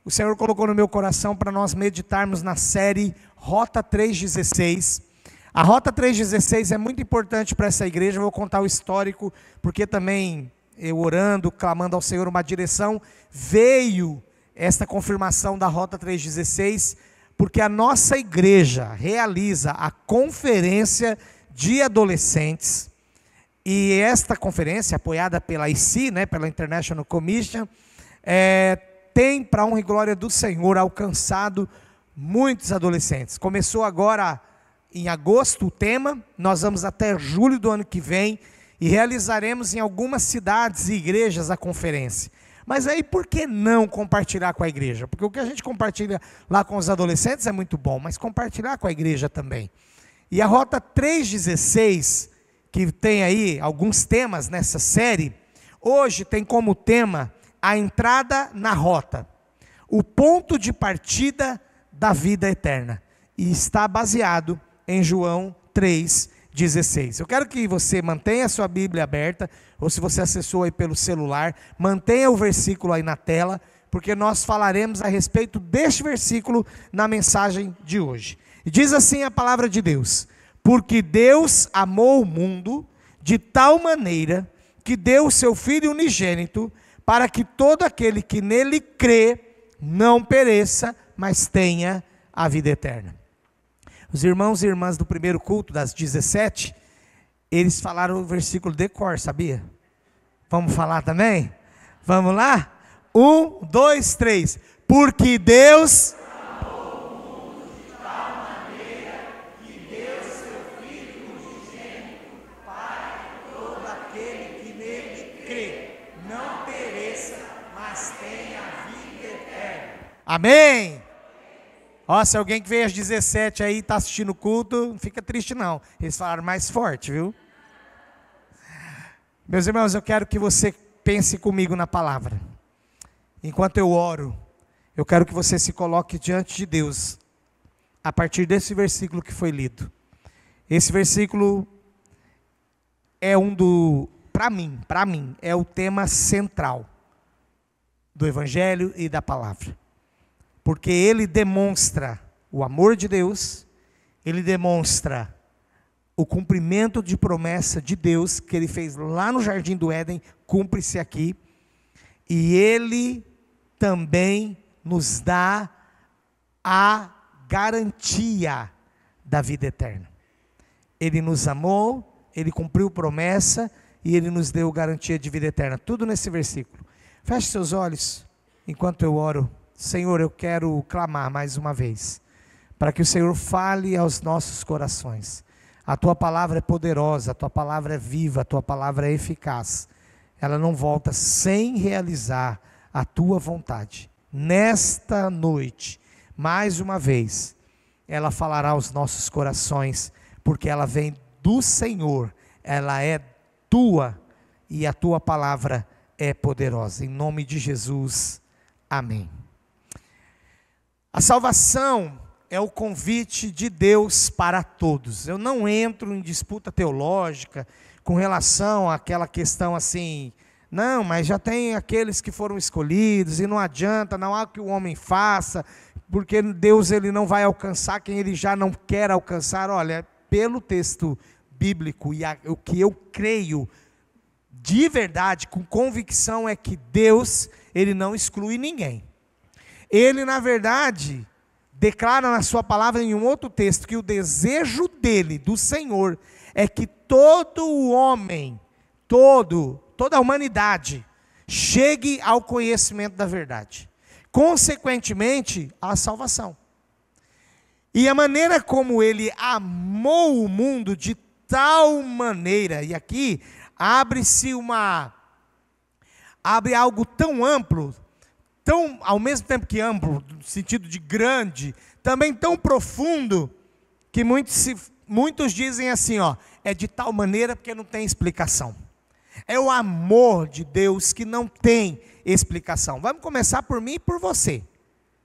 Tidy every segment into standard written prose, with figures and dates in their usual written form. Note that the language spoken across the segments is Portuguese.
o Senhor colocou no meu coração para nós meditarmos na série Rota 316. A Rota 316 é muito importante para essa igreja. Eu vou contar o histórico, porque também eu orando, clamando ao Senhor uma direção, veio esta confirmação da Rota 316, porque a nossa igreja realiza a conferência de adolescentes, e esta conferência, apoiada pela IC, pela International Commission, tem, para honra e glória do Senhor, alcançado muitos adolescentes. Começou agora em agosto o tema, nós vamos até julho do ano que vem, e realizaremos em algumas cidades e igrejas a conferência. Mas aí por que não compartilhar com a igreja? Porque o que a gente compartilha lá com os adolescentes é muito bom, mas compartilhar com a igreja também. E a Rota 316, que tem aí alguns temas nessa série, hoje tem como tema a entrada na rota, o ponto de partida da vida eterna, e está baseado em João 3,16. Eu quero que você mantenha a sua Bíblia aberta, ou se você acessou aí pelo celular, mantenha o versículo aí na tela, porque nós falaremos a respeito deste versículo na mensagem de hoje. E diz assim a palavra de Deus: porque Deus amou o mundo de tal maneira que deu o seu Filho unigênito, para que todo aquele que nele crê não pereça, mas tenha a vida eterna. Os irmãos e irmãs do primeiro culto, das 17, eles falaram o versículo de cor, sabia? Vamos falar também? Vamos lá? 1, 2, 3. Porque Deus amou o mundo de tal maneira que deu seu Filho unigênito, para que todo aquele que nele crê não pereça, mas tenha a vida eterna. Amém? Ó, se alguém que veio às 17 aí está assistindo o culto, não fica triste não. Eles falaram mais forte, viu? Meus irmãos, eu quero que você pense comigo na palavra. Enquanto eu oro, eu quero que você se coloque diante de Deus, a partir desse versículo que foi lido. Esse versículo é para mim, é o tema central do Evangelho e da palavra. Porque ele demonstra o amor de Deus, ele demonstra o cumprimento de promessa de Deus, que ele fez lá no Jardim do Éden, cumpre-se aqui, e ele também nos dá a garantia da vida eterna. Ele nos amou, ele cumpriu promessa, e ele nos deu garantia de vida eterna, tudo nesse versículo. Feche seus olhos, enquanto eu oro. Senhor, eu quero clamar mais uma vez, para que o Senhor fale aos nossos corações. A Tua palavra é poderosa, a Tua palavra é viva, a Tua palavra é eficaz. Ela não volta sem realizar a Tua vontade. Nesta noite, mais uma vez, ela falará aos nossos corações, porque ela vem do Senhor, ela é Tua, e a Tua palavra é poderosa. Em nome de Jesus, amém. A salvação é o convite de Deus para todos. Eu não entro em disputa teológica com relação àquela questão assim, não, mas já tem aqueles que foram escolhidos e não adianta, não há o que o homem faça, porque Deus ele não vai alcançar quem ele já não quer alcançar. Olha, pelo texto bíblico e o que eu creio de verdade, com convicção, é que Deus ele não exclui ninguém. Ele, na verdade, declara na sua palavra em um outro texto, que o desejo dele, do Senhor, é que todo o homem, toda a humanidade, chegue ao conhecimento da verdade. Consequentemente, à salvação. E a maneira como ele amou o mundo de tal maneira, e aqui abre algo tão amplo, tão, ao mesmo tempo que amplo, no sentido de grande, também tão profundo, que muitos dizem assim, é de tal maneira porque não tem explicação. É o amor de Deus que não tem explicação. Vamos começar por mim e por você.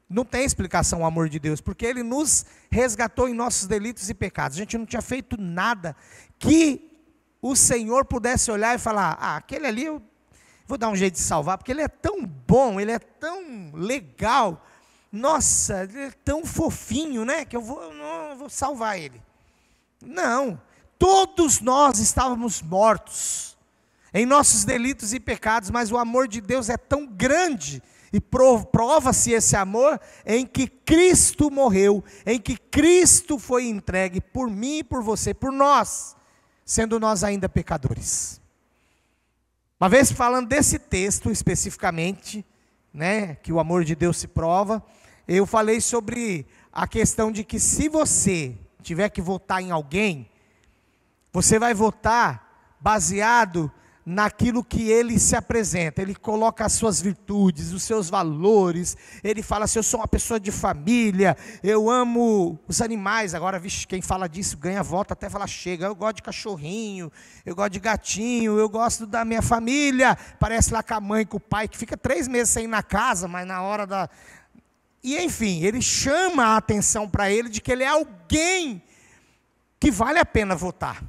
Não tem explicação o amor de Deus, porque Ele nos resgatou em nossos delitos e pecados. A gente não tinha feito nada que o Senhor pudesse olhar e falar, aquele ali eu vou dar um jeito de salvar, porque ele é tão bom, ele é tão legal, nossa, ele é tão fofinho, né? Que eu vou salvar ele. Não, todos nós estávamos mortos em nossos delitos e pecados, mas o amor de Deus é tão grande, e prova-se esse amor em que Cristo morreu, em que Cristo foi entregue por mim e por você, por nós, sendo nós ainda pecadores. Uma vez falando desse texto especificamente, né, que o amor de Deus se prova, eu falei sobre a questão de que se você tiver que votar em alguém, você vai votar baseado naquilo que ele se apresenta. Ele coloca as suas virtudes, os seus valores, ele fala assim, eu sou uma pessoa de família, eu amo os animais. Agora, vixe, quem fala disso ganha voto até falar, chega, eu gosto de cachorrinho, eu gosto de gatinho, eu gosto da minha família. Parece lá com a mãe, com o pai, que fica 3 meses sem ir na casa, mas na hora da... E enfim, ele chama a atenção para ele de que ele é alguém que vale a pena votar.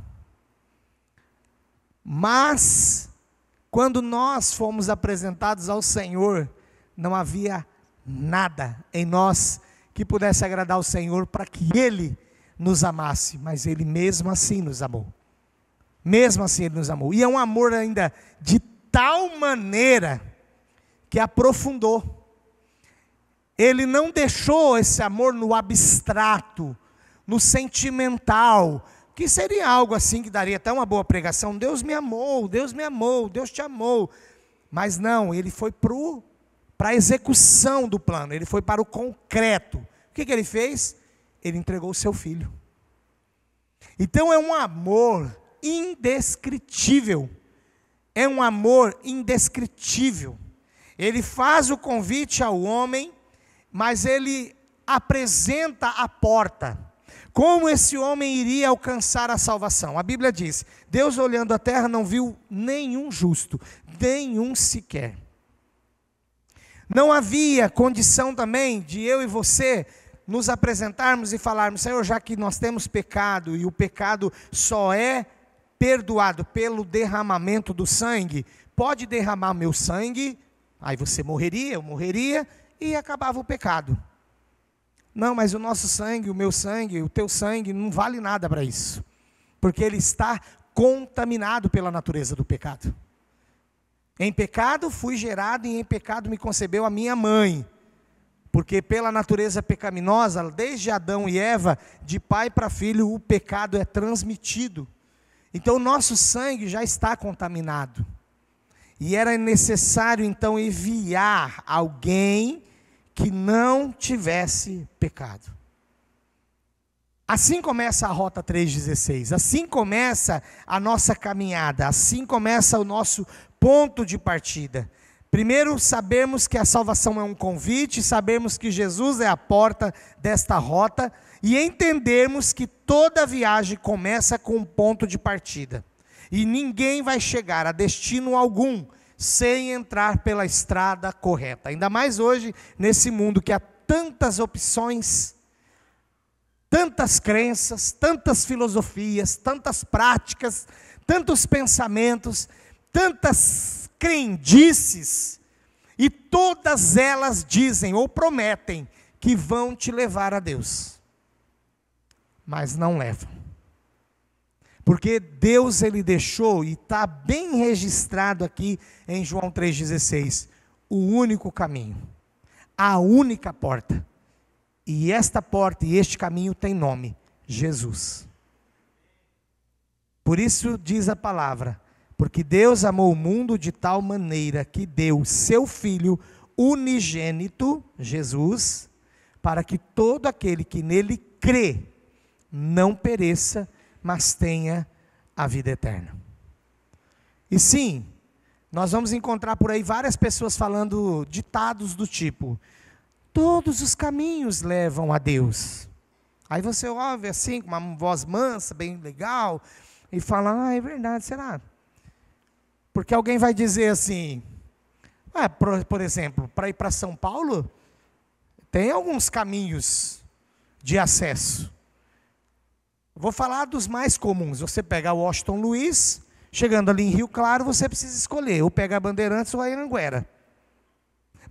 Mas, quando nós fomos apresentados ao Senhor, não havia nada em nós que pudesse agradar ao Senhor para que Ele nos amasse, mas Ele mesmo assim nos amou. Mesmo assim Ele nos amou. E é um amor ainda de tal maneira que aprofundou. Ele não deixou esse amor no abstrato, no sentimental, que seria algo assim que daria até uma boa pregação. Deus me amou, Deus me amou, Deus te amou. Mas não, ele foi para a execução do plano, ele foi para o concreto. O que ele fez? Ele entregou o seu filho. Então é um amor indescritível. É um amor indescritível. Ele faz o convite ao homem, mas ele apresenta a porta. Como esse homem iria alcançar a salvação? A Bíblia diz, Deus olhando a terra não viu nenhum justo, nenhum sequer. Não havia condição também de eu e você nos apresentarmos e falarmos, Senhor, já que nós temos pecado, e o pecado só é perdoado pelo derramamento do sangue, pode derramar meu sangue, aí você morreria, eu morreria, e acabava o pecado. Não, mas o nosso sangue, o meu sangue, o teu sangue, não vale nada para isso. Porque ele está contaminado pela natureza do pecado. Em pecado fui gerado e em pecado me concebeu a minha mãe. Porque pela natureza pecaminosa, desde Adão e Eva, de pai para filho, o pecado é transmitido. Então o nosso sangue já está contaminado. E era necessário então enviar alguém que não tivesse pecado. Assim começa a Rota 316, assim começa a nossa caminhada, assim começa o nosso ponto de partida. Primeiro, sabermos que a salvação é um convite, sabermos que Jesus é a porta desta rota, e entendermos que toda viagem começa com um ponto de partida. E ninguém vai chegar a destino algum sem entrar pela estrada correta. Ainda mais hoje, nesse mundo que há tantas opções, tantas crenças, tantas filosofias, tantas práticas, tantos pensamentos, tantas crendices, e todas elas dizem ou prometem que vão te levar a Deus, mas não levam. Porque Deus ele deixou, e está bem registrado aqui em João 3,16, o único caminho, a única porta. E esta porta e este caminho tem nome, Jesus. Por isso diz a palavra, porque Deus amou o mundo de tal maneira que deu seu Filho unigênito, Jesus, para que todo aquele que nele crê, não pereça, mas tenha a vida eterna. E sim, nós vamos encontrar por aí várias pessoas falando ditados do tipo, todos os caminhos levam a Deus. Aí você ouve assim, com uma voz mansa, bem legal, e fala, é verdade, será? Porque alguém vai dizer assim, por exemplo, para ir para São Paulo, tem alguns caminhos de acesso. Vou falar dos mais comuns. Você pega o Washington Luiz, chegando ali em Rio Claro, você precisa escolher, ou pega a Bandeirantes ou a Anhanguera.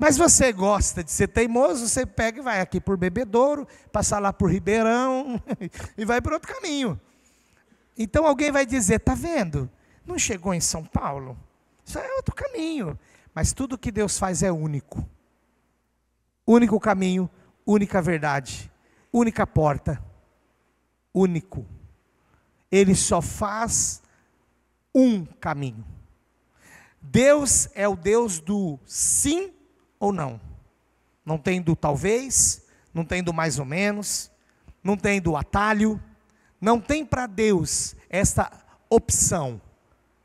Mas você gosta de ser teimoso, você pega e vai aqui por Bebedouro, passa lá por Ribeirão e vai por outro caminho. Então alguém vai dizer, está vendo? Não chegou em São Paulo? Isso é outro caminho. Mas tudo que Deus faz é único. Único caminho, única verdade, única porta. Único. Ele só faz um caminho. Deus é o Deus do sim ou não. Não tem do talvez, não tem do mais ou menos, não tem do atalho. Não tem para Deus esta opção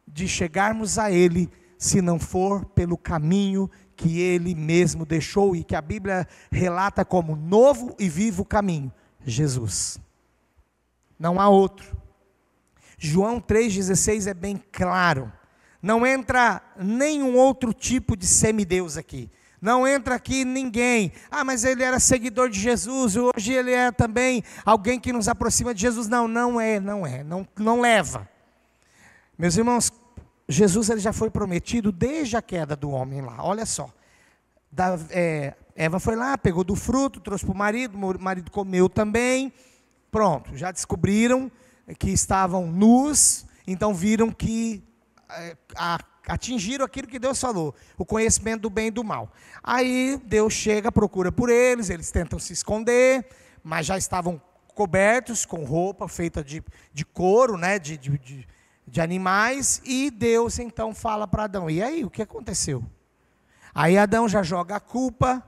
de chegarmos a Ele, se não for pelo caminho que Ele mesmo deixou e que a Bíblia relata como novo e vivo caminho, Jesus. Não há outro. João 3,16 é bem claro. Não entra nenhum outro tipo de semideus aqui. Não entra aqui ninguém. Ah, mas ele era seguidor de Jesus, hoje ele é também alguém que nos aproxima de Jesus. Não leva. Meus irmãos, Jesus ele já foi prometido desde a queda do homem lá. Olha só. Eva foi lá, pegou do fruto, trouxe para o marido comeu também. Pronto, já descobriram que estavam nus, então viram que atingiram aquilo que Deus falou, o conhecimento do bem e do mal. Aí Deus chega, procura por eles tentam se esconder, mas já estavam cobertos com roupa feita de couro, né, de animais, e Deus então fala para Adão, e aí, o que aconteceu? Aí Adão já joga a culpa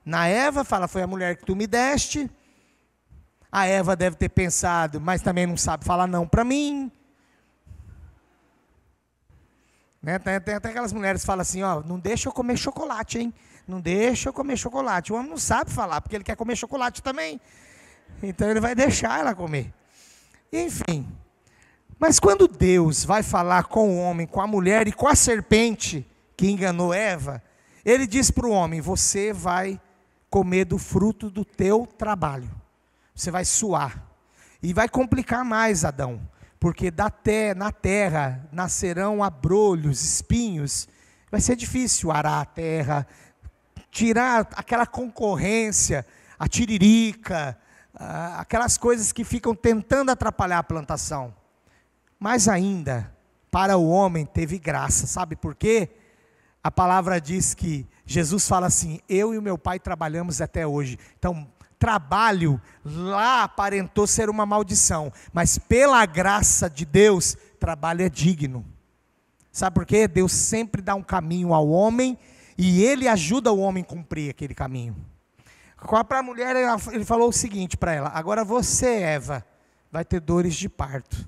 na Eva, fala, foi a mulher que tu me deste. A Eva deve ter pensado, mas também não sabe falar não para mim. Né? Tem até aquelas mulheres que falam assim, ó, não deixa eu comer chocolate, hein? Não deixa eu comer chocolate. O homem não sabe falar, porque ele quer comer chocolate também. Então ele vai deixar ela comer. Enfim. Mas quando Deus vai falar com o homem, com a mulher e com a serpente que enganou Eva, ele diz para o homem, você vai comer do fruto do teu trabalho. Você vai suar. E vai complicar mais, Adão. Porque na terra nascerão abrolhos, espinhos. Vai ser difícil arar a terra, tirar aquela concorrência, a tiririca, aquelas coisas que ficam tentando atrapalhar a plantação. Mas ainda, para o homem teve graça. Sabe por quê? A palavra diz que Jesus fala assim, eu e o meu pai trabalhamos até hoje. Então, trabalho lá aparentou ser uma maldição, mas pela graça de Deus, trabalho é digno. Sabe por quê? Deus sempre dá um caminho ao homem, e Ele ajuda o homem a cumprir aquele caminho. Para a mulher, Ele falou o seguinte para ela, agora você, Eva, vai ter dores de parto.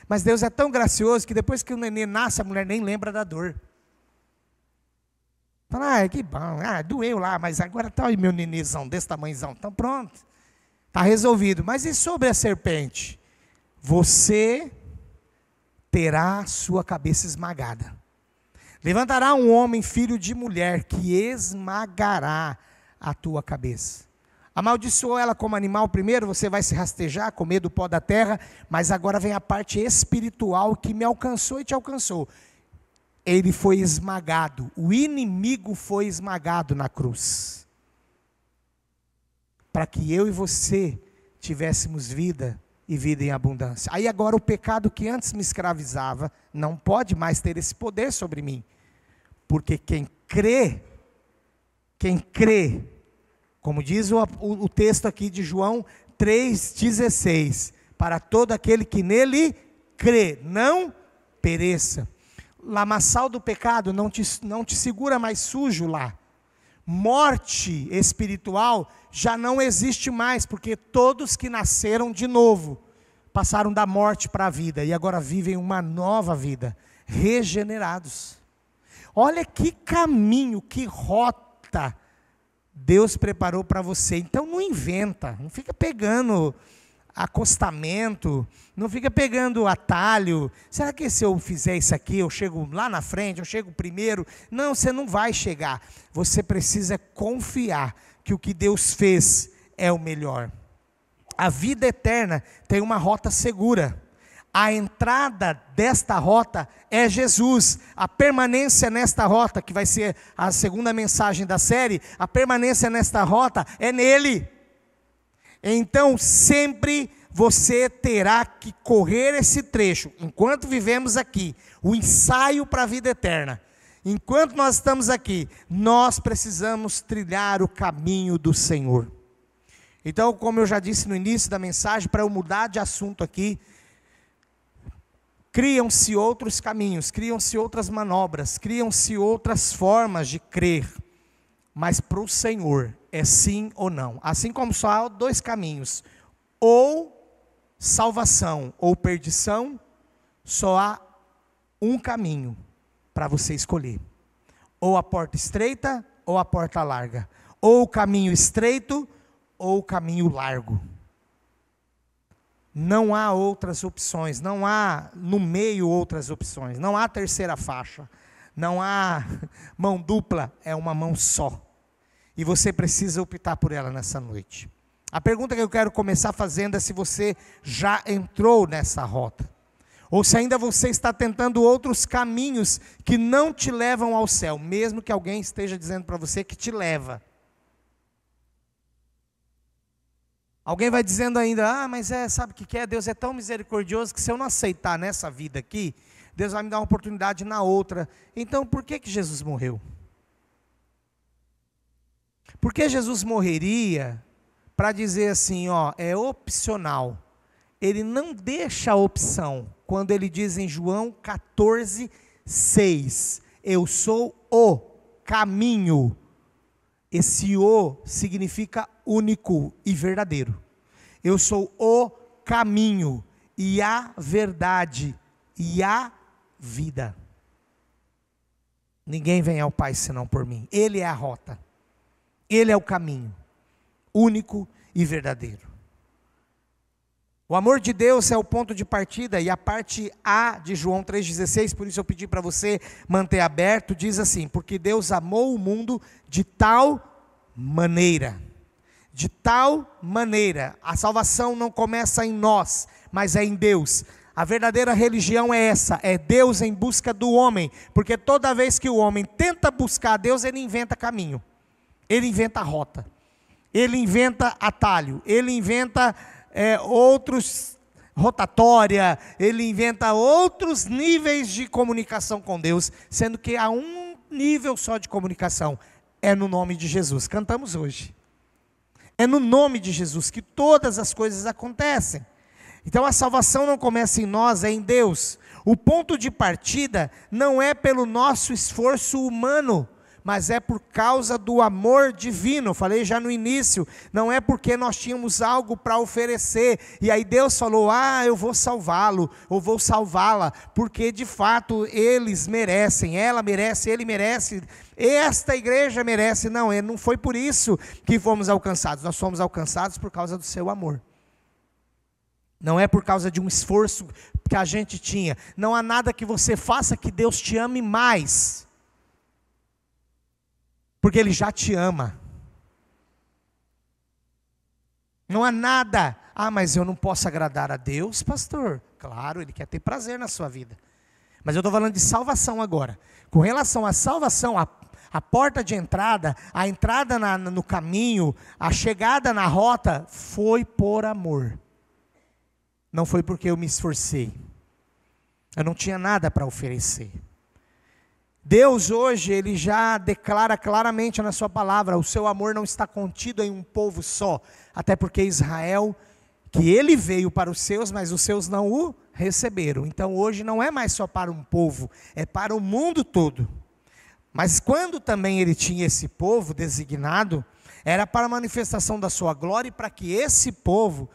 Mas Deus é tão gracioso, que depois que o neném nasce, a mulher nem lembra da dor. Fala, que bom, doeu lá, mas agora está aí meu nenezão, desse tamanhozão, então pronto, está resolvido. Mas e sobre a serpente? Você terá sua cabeça esmagada. Levantará um homem, filho de mulher, que esmagará a tua cabeça. Amaldiçoou ela como animal primeiro, você vai se rastejar, comer do pó da terra, mas agora vem a parte espiritual que me alcançou e te alcançou. Ele foi esmagado, o inimigo foi esmagado na cruz, para que eu e você tivéssemos vida e vida em abundância. Aí agora o pecado que antes me escravizava, não pode mais ter esse poder sobre mim, porque quem crê, como diz o texto aqui de João 3,16, para todo aquele que nele crê, não pereça. Lamaçal do pecado não te segura mais sujo lá. Morte espiritual já não existe mais, porque todos que nasceram de novo, passaram da morte para a vida, e agora vivem uma nova vida, regenerados. Olha que caminho, que rota Deus preparou para você. Então não inventa, não fica pegando acostamento, não fica pegando atalho. Será que se eu fizer isso aqui, eu chego lá na frente, eu chego primeiro? Não, você não vai chegar. Você precisa confiar que o que Deus fez é o melhor. A vida eterna tem uma rota segura. A entrada desta rota é Jesus. A permanência nesta rota, que vai ser a segunda mensagem da série, a permanência nesta rota é nele. Então, sempre você terá que correr esse trecho, enquanto vivemos aqui, o ensaio para a vida eterna. Enquanto nós estamos aqui, nós precisamos trilhar o caminho do Senhor. Então, como eu já disse no início da mensagem, para eu mudar de assunto aqui, criam-se outros caminhos, criam-se outras manobras, criam-se outras formas de crer, mas para o Senhor é sim ou não. Assim como só há dois caminhos, ou salvação ou perdição, só há um caminho para você escolher, ou a porta estreita ou a porta larga, ou o caminho estreito ou o caminho largo. Não há outras opções, não há no meio outras opções, não há terceira faixa, não há mão dupla, é uma mão só, e você precisa optar por ela nessa noite. A pergunta que eu quero começar fazendo é se você já entrou nessa rota, ou se ainda você está tentando outros caminhos que não te levam ao céu, mesmo que alguém esteja dizendo para você que te leva. Alguém vai dizendo ainda, mas sabe o que é? Deus é tão misericordioso que se eu não aceitar nessa vida aqui, Deus vai me dar uma oportunidade na outra. Então por que Jesus morreu? Por que Jesus morreria para dizer assim, é opcional? Ele não deixa a opção, quando ele diz em João 14:6, eu sou o caminho. Esse o significa único e verdadeiro. Eu sou o caminho e a verdade e a vida. Ninguém vem ao Pai senão por mim. Ele é a rota. Ele é o caminho, único e verdadeiro. O amor de Deus é o ponto de partida, e a parte A de João 3,16, por isso eu pedi para você manter aberto, diz assim, porque Deus amou o mundo de tal maneira, a salvação não começa em nós, mas é em Deus. A verdadeira religião é essa, é Deus em busca do homem, porque toda vez que o homem tenta buscar Deus, ele inventa caminho, ele inventa rota, ele inventa atalho, ele inventa outros rotatória, ele inventa outros níveis de comunicação com Deus, sendo que há um nível só de comunicação, é no nome de Jesus. Cantamos hoje, é no nome de Jesus que todas as coisas acontecem. Então a salvação não começa em nós, é em Deus. O ponto de partida não é pelo nosso esforço humano, mas é por causa do amor divino. Falei já no início, não é porque nós tínhamos algo para oferecer, e aí Deus falou, eu vou salvá-lo, ou vou salvá-la, porque de fato eles merecem, ela merece, ele merece, esta igreja merece. Não foi por isso que fomos alcançados, nós fomos alcançados por causa do seu amor. Não é por causa de um esforço que a gente tinha, não há nada que você faça que Deus te ame mais, porque Ele já te ama. Não há nada, mas eu não posso agradar a Deus, pastor. Claro, Ele quer ter prazer na sua vida, mas eu estou falando de salvação agora. Com relação à salvação, a porta de entrada, a entrada no caminho, a chegada na rota, foi por amor. Não foi porque eu me esforcei, eu não tinha nada para oferecer. Deus hoje, Ele já declara claramente na sua palavra, o seu amor não está contido em um povo só, até porque Israel, que Ele veio para os seus, mas os seus não o receberam. Então hoje não é mais só para um povo, é para o mundo todo. Mas quando também Ele tinha esse povo designado, era para a manifestação da sua glória, e para que esse povo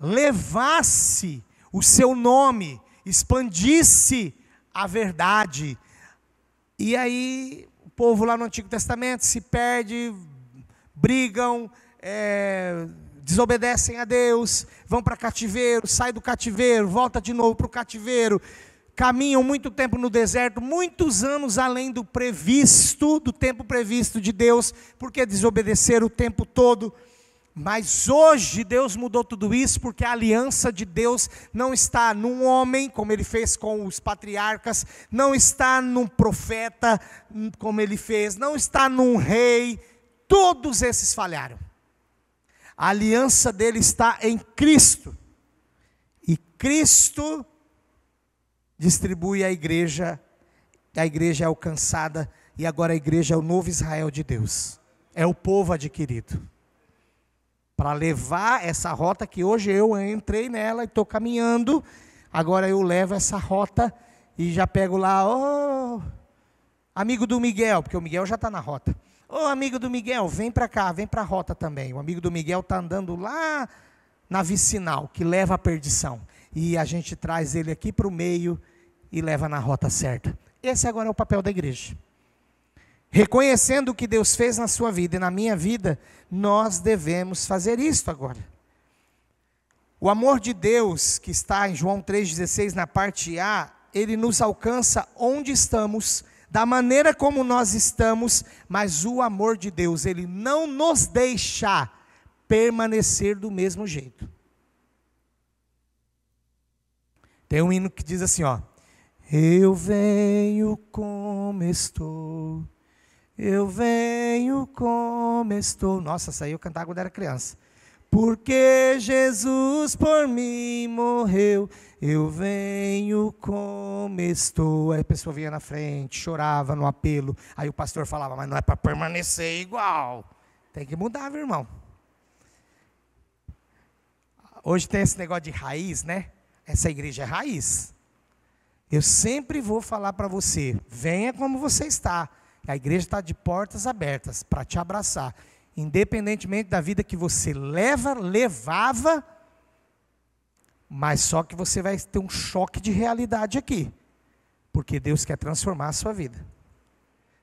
levasse o seu nome, expandisse a verdade. E aí, o povo lá no Antigo Testamento se perde, brigam, desobedecem a Deus, vão para cativeiro, sai do cativeiro, volta de novo para o cativeiro, caminham muito tempo no deserto, muitos anos além do tempo previsto de Deus, porque desobedeceram o tempo todo. Mas hoje Deus mudou tudo isso, porque a aliança de Deus não está num homem, como Ele fez com os patriarcas, não está num profeta, como Ele fez, não está num rei. Todos esses falharam. A aliança dele está em Cristo. E Cristo distribui a igreja é alcançada, e agora a igreja é o novo Israel de Deus. É o povo adquirido. Para levar essa rota que hoje eu entrei nela e estou caminhando, agora eu levo essa rota e já pego lá, amigo do Miguel, porque o Miguel já está na rota. Amigo do Miguel, vem para cá, vem para a rota também. O amigo do Miguel está andando lá na vicinal, que leva à perdição. E a gente traz ele aqui para o meio e leva na rota certa. Esse agora é o papel da igreja. Reconhecendo o que Deus fez na sua vida e na minha vida, nós devemos fazer isto agora. O amor de Deus, que está em João 3,16, na parte A, ele nos alcança onde estamos, da maneira como nós estamos, mas o amor de Deus, ele não nos deixa permanecer do mesmo jeito. Tem um hino que diz assim, eu venho como estou. Eu venho como estou. Nossa, essa aí eu cantava quando era criança. Porque Jesus por mim morreu. Eu venho como estou. Aí a pessoa vinha na frente, chorava no apelo. Aí o pastor falava, mas não é para permanecer igual. Tem que mudar, meu irmão. Hoje tem esse negócio de raiz, né? Essa igreja é raiz. Eu sempre vou falar para você, venha como você está. A igreja está de portas abertas para te abraçar. Independentemente da vida que você levava, mas só que você vai ter um choque de realidade aqui. Porque Deus quer transformar a sua vida.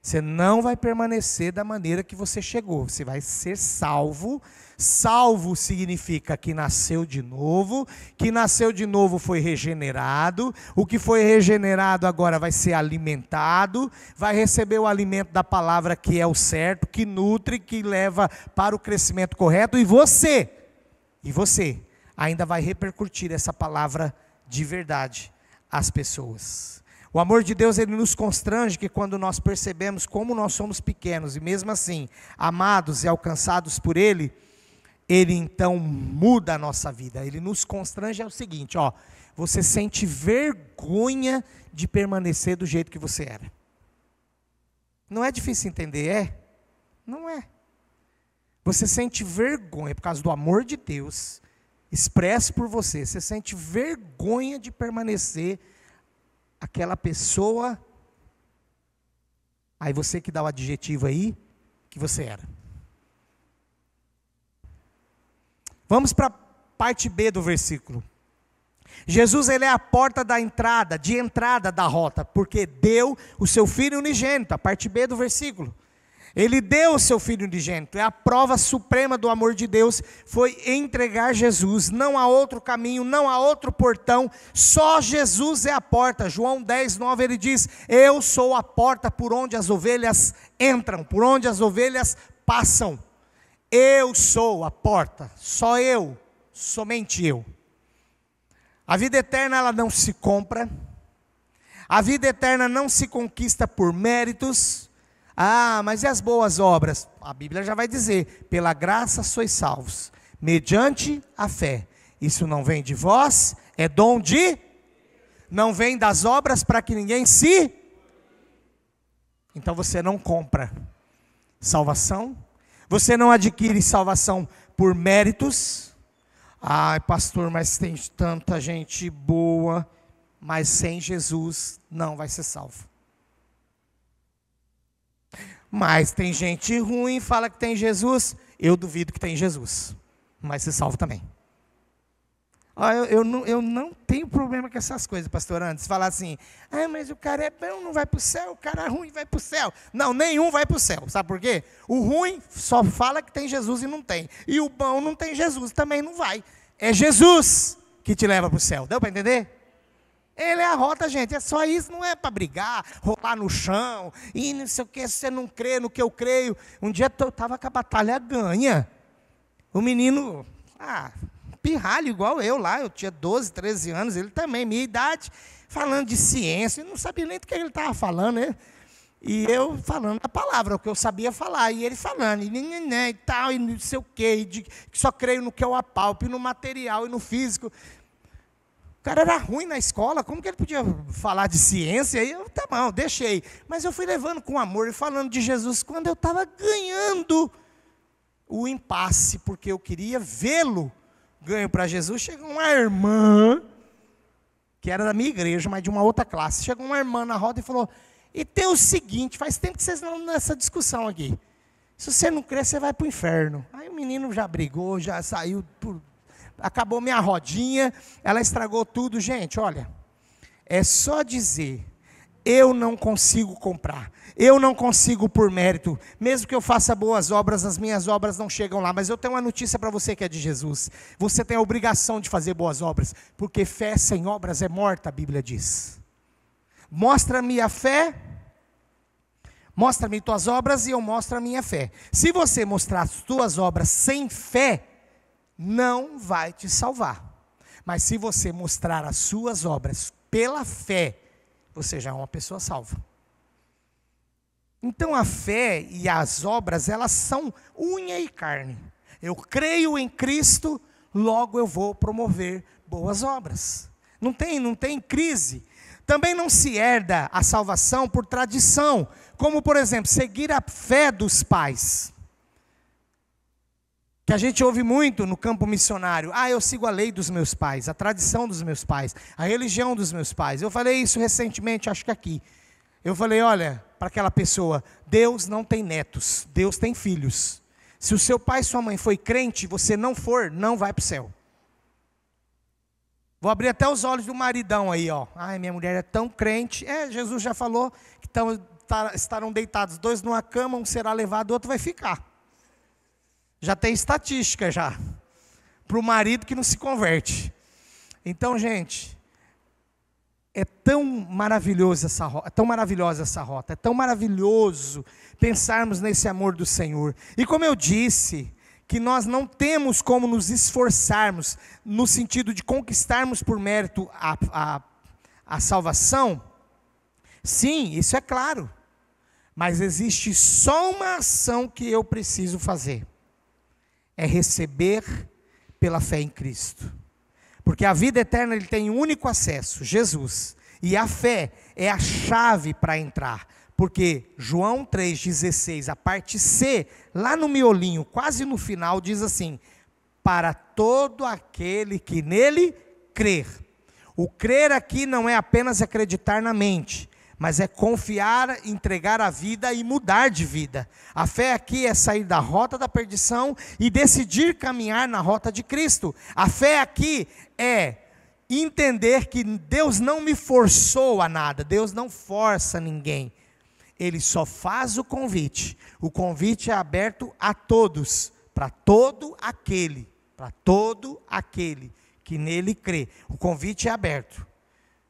Você não vai permanecer da maneira que você chegou. Você vai ser salvo. Salvo significa que nasceu de novo. Que nasceu de novo foi regenerado. O que foi regenerado agora vai ser alimentado. Vai receber o alimento da palavra que é o certo, que nutre, que leva para o crescimento correto. E você ainda vai repercutir essa palavra de verdade às pessoas. O amor de Deus, ele nos constrange que quando nós percebemos como nós somos pequenos e mesmo assim amados e alcançados por Ele, Ele então muda a nossa vida. Ele nos constrange é o seguinte, você sente vergonha de permanecer do jeito que você era. Não é difícil entender, é? Não é. Você sente vergonha por causa do amor de Deus expresso por você. Você sente vergonha de permanecer aquela pessoa, aí você que dá o adjetivo aí, que você era. Vamos para a parte B do versículo. Jesus, ele é a porta de entrada da rota, porque deu o seu Filho unigênito, a parte B do versículo. Ele deu o seu Filho unigênito, é a prova suprema do amor de Deus, foi entregar Jesus, não há outro caminho, não há outro portão, só Jesus é a porta. João 10:9 ele diz, eu sou a porta por onde as ovelhas entram, por onde as ovelhas passam. Eu sou a porta, só eu, somente eu. A vida eterna ela não se compra, a vida eterna não se conquista por méritos. Mas e as boas obras? A Bíblia já vai dizer, pela graça sois salvos, mediante a fé. Isso não vem de vós, é dom de... Não vem das obras para que ninguém se... Então você não compra salvação, você não adquire salvação por méritos. Pastor, mas tem tanta gente boa, mas sem Jesus não vai ser salvo. Mas tem gente ruim, fala que tem Jesus, eu duvido que tem Jesus, mas se salvo também. Eu não tenho problema com essas coisas, pastor, antes falar assim, mas o cara é bom, não vai para o céu, o cara é ruim vai para o céu. Não, nenhum vai para o céu, sabe por quê? O ruim só fala que tem Jesus e não tem, e o bom não tem Jesus, também não vai. É Jesus que te leva para o céu, deu para entender? Ele é a rota, gente, é só isso, não é para brigar, rolar no chão, e não sei o que, se você não crê no que eu creio. Um dia eu estava com a batalha ganha. O menino, pirralho igual eu lá, eu tinha 12, 13 anos, ele também, minha idade, falando de ciência, eu não sabia nem do que ele estava falando, né? E eu falando a palavra, o que eu sabia falar, e ele falando, e tal, e não sei o quê, que só creio no que eu apalpo, e no material, e no físico. O cara era ruim na escola, como que ele podia falar de ciência? Aí eu, tá bom, deixei. Mas eu fui levando com amor e falando de Jesus, quando eu estava ganhando o impasse, porque eu queria vê-lo ganho para Jesus. Chegou uma irmã, que era da minha igreja, mas de uma outra classe. Chegou uma irmã na roda e falou, e tem o seguinte, faz tempo que vocês não estão nessa discussão aqui. Se você não crer, você vai para o inferno. Aí o menino já brigou, já saiu, acabou minha rodinha, ela estragou tudo. Gente, olha, é só dizer, eu não consigo comprar, eu não consigo por mérito, mesmo que eu faça boas obras, as minhas obras não chegam lá, mas eu tenho uma notícia para você que é de Jesus, você tem a obrigação de fazer boas obras, porque fé sem obras é morta, a Bíblia diz. Mostra-me a fé, mostra-me tuas obras e eu mostro a minha fé. Se você mostrar as tuas obras sem fé, não vai te salvar. Mas se você mostrar as suas obras pela fé, você já é uma pessoa salva. Então a fé e as obras, elas são unha e carne. Eu creio em Cristo, logo eu vou promover boas obras. Não tem crise. Também não se herda a salvação por tradição, como por exemplo, seguir a fé dos pais. Que a gente ouve muito no campo missionário. Eu sigo a lei dos meus pais, a tradição dos meus pais, a religião dos meus pais. Eu falei isso recentemente, acho que aqui. Eu falei, olha, para aquela pessoa, Deus não tem netos, Deus tem filhos. Se o seu pai e sua mãe foi crente, você não for, não vai para o céu. Vou abrir até os olhos do maridão aí, ó. Minha mulher é tão crente. Jesus já falou que estarão deitados dois numa cama, um será levado, o outro vai ficar. Já tem estatística já, para o marido que não se converte. Então, gente, é tão maravilhosa essa rota, é tão maravilhoso pensarmos nesse amor do Senhor. E como eu disse, que nós não temos como nos esforçarmos, no sentido de conquistarmos por mérito a salvação, sim, isso é claro, mas existe só uma ação que eu preciso fazer, é receber pela fé em Cristo, porque a vida eterna ele tem um único acesso, Jesus, e a fé é a chave para entrar, porque João 3,16, a parte C, lá no miolinho, quase no final, diz assim, para todo aquele que nele crer. O crer aqui não é apenas acreditar na mente, mas é confiar, entregar a vida e mudar de vida. A fé aqui é sair da rota da perdição e decidir caminhar na rota de Cristo. A fé aqui é entender que Deus não me forçou a nada, Deus não força ninguém. Ele só faz o convite é aberto a todos, para todo aquele que nele crê, o convite é aberto.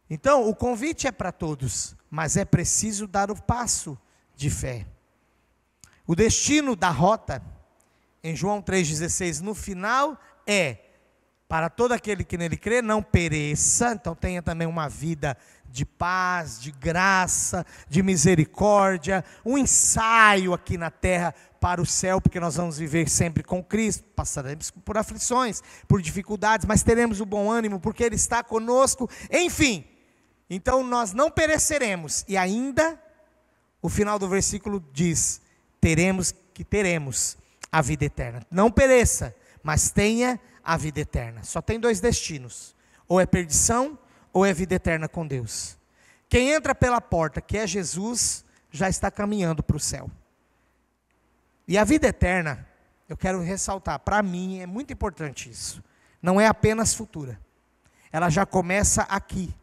Então, o convite é para todos, mas é preciso dar o passo de fé. O destino da rota, em João 3,16, no final é, para todo aquele que nele crê, não pereça, então tenha também uma vida de paz, de graça, de misericórdia, um ensaio aqui na terra para o céu, porque nós vamos viver sempre com Cristo, passaremos por aflições, por dificuldades, mas teremos o bom ânimo, porque Ele está conosco, enfim, então nós não pereceremos, e ainda, o final do versículo diz, teremos a vida eterna, não pereça, mas tenha a vida eterna, só tem dois destinos, ou é perdição, ou é vida eterna com Deus. Quem entra pela porta, que é Jesus, já está caminhando para o céu. E a vida eterna, eu quero ressaltar, para mim é muito importante isso, não é apenas futura, ela já começa aqui,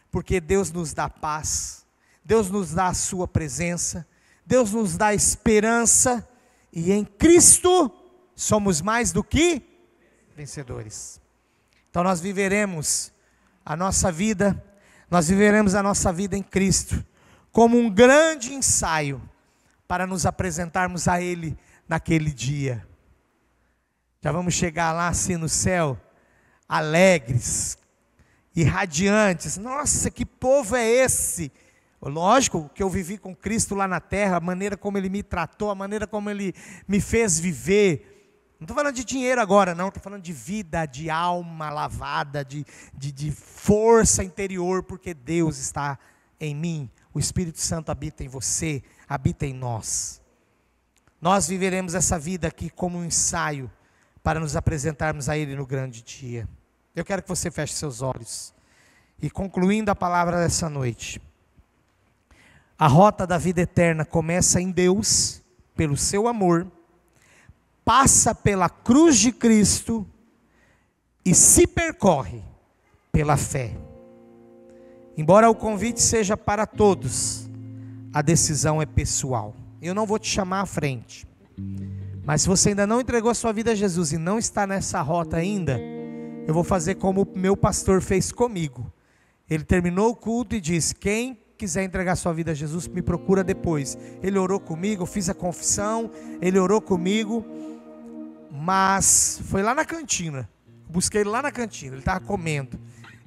porque Deus nos dá paz, Deus nos dá a sua presença, Deus nos dá esperança, e em Cristo somos mais do que vencedores. Então nós viveremos a nossa vida em Cristo, como um grande ensaio, para nos apresentarmos a Ele naquele dia. Já vamos chegar lá assim no céu, alegres e radiantes. Nossa, que povo é esse? Lógico que eu vivi com Cristo lá na terra, a maneira como Ele me tratou, a maneira como Ele me fez viver. Não estou falando de dinheiro agora, não, estou falando de vida, de alma lavada, de força interior, porque Deus está em mim, o Espírito Santo habita em você, habita em nós. Nós viveremos essa vida aqui como um ensaio, para nos apresentarmos a Ele no grande dia. Eu quero que você feche seus olhos, e concluindo a palavra dessa noite, a rota da vida eterna começa em Deus, pelo seu amor, passa pela cruz de Cristo e se percorre pela fé. Embora o convite seja para todos, a decisão é pessoal. Eu não vou te chamar à frente, mas se você ainda não entregou a sua vida a Jesus e não está nessa rota ainda, eu vou fazer como o meu pastor fez comigo. Ele terminou o culto e disse: quem quiser entregar sua vida a Jesus, me procura depois. Ele orou comigo, eu fiz a confissão, ele orou comigo, mas foi lá na cantina, busquei ele lá na cantina, ele estava comendo,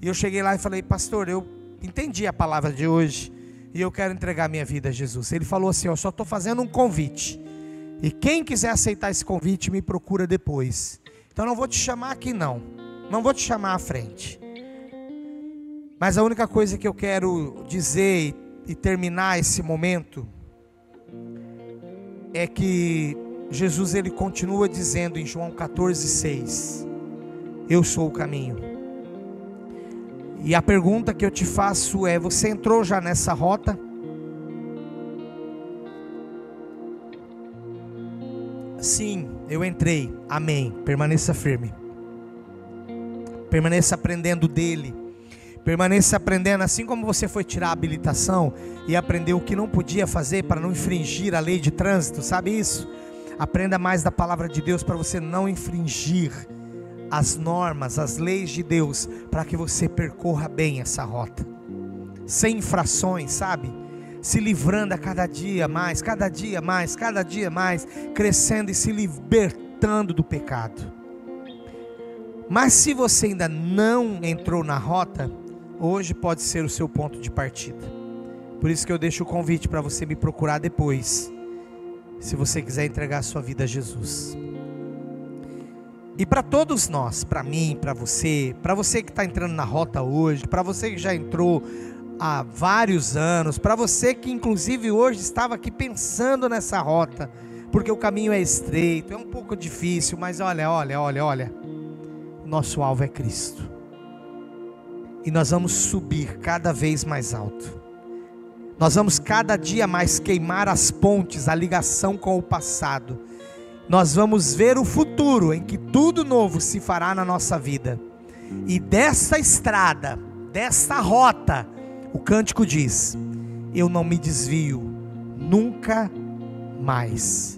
e eu cheguei lá e falei: pastor, eu entendi a palavra de hoje, e eu quero entregar minha vida a Jesus. Ele falou assim: eu só estou fazendo um convite, e quem quiser aceitar esse convite, me procura depois. Então não vou te chamar aqui não vou te chamar à frente, mas a única coisa que eu quero dizer e terminar esse momento é que Jesus, ele continua dizendo em João 14:6, eu sou o caminho. E a pergunta que eu te faço é: você entrou já nessa rota? Sim, eu entrei. Amém. Permaneça firme. Permaneça aprendendo dele. Permaneça aprendendo, assim como você foi tirar a habilitação e aprendeu o que não podia fazer para não infringir a lei de trânsito, sabe isso? Aprenda mais da palavra de Deus para você não infringir as normas, as leis de Deus, para que você percorra bem essa rota, sem infrações, sabe? Se livrando a cada dia mais, cada dia mais, cada dia mais, crescendo e se libertando do pecado. Mas se você ainda não entrou na rota, hoje pode ser o seu ponto de partida. Por isso que eu deixo o convite para você me procurar depois, se você quiser entregar a sua vida a Jesus. E para todos nós, para mim, para você que está entrando na rota hoje, para você que já entrou há vários anos, para você que inclusive hoje estava aqui pensando nessa rota, porque o caminho é estreito, é um pouco difícil, mas olha, nosso alvo é Cristo, e nós vamos subir cada vez mais alto, nós vamos cada dia mais queimar as pontes, a ligação com o passado, nós vamos ver o futuro em que tudo novo se fará na nossa vida, e dessa estrada, dessa rota, o cântico diz: eu não me desvio nunca mais.